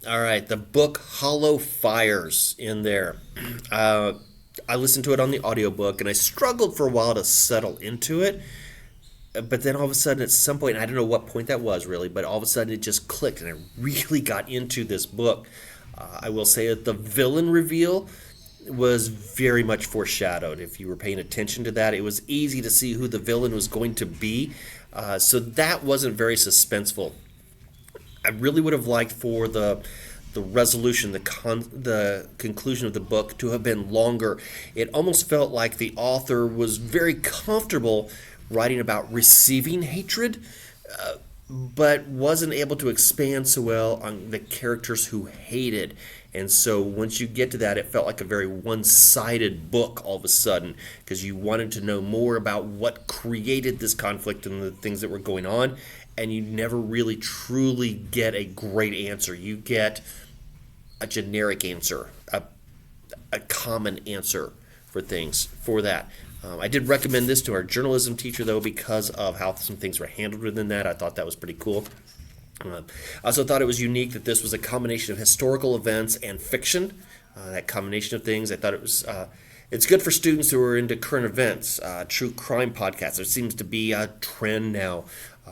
All right, the book Hollow Fires in there. Uh, I listened to it on the audiobook and I struggled for a while to settle into it. But then all of a sudden, at some point, I don't know what point that was really, but all of a sudden it just clicked and I really got into this book. I will say that the villain reveal was very much foreshadowed. If you were paying attention to that, it was easy to see who the villain was going to be. So that wasn't very suspenseful. I really would have liked for the resolution, the conclusion of the book to have been longer. It almost felt like the author was very comfortable writing about receiving hatred, but wasn't able to expand so well on the characters who hated. And so once you get to that, it felt like a very one sided book all of a sudden because you wanted to know more about what created this conflict and the things that were going on. And you never really truly get a great answer. You get a generic answer, a common answer for things for that. I did recommend this to our journalism teacher, though, because of how some things were handled within that. I thought that was pretty cool. I also thought it was unique that this was a combination of historical events and fiction. That combination of things, I thought it was. It's good for students who are into current events, true crime podcasts. There seems to be a trend now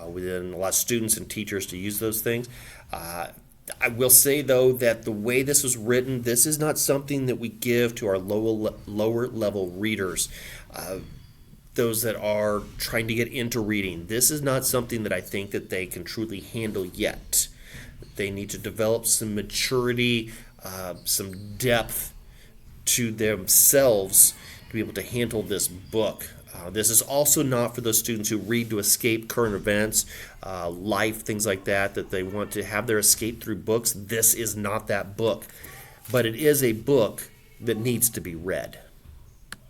within a lot of students and teachers to use those things. I will say though that the way this was written, this is not something that we give to our lower level readers. Those that are trying to get into reading. This is not something that I think that they can truly handle yet. They need to develop some maturity, some depth to themselves to be able to handle this book. This is also not for those students who read to escape current events, life, things like that, that they want to have their escape through books. This is not that book. But it is a book that needs to be read.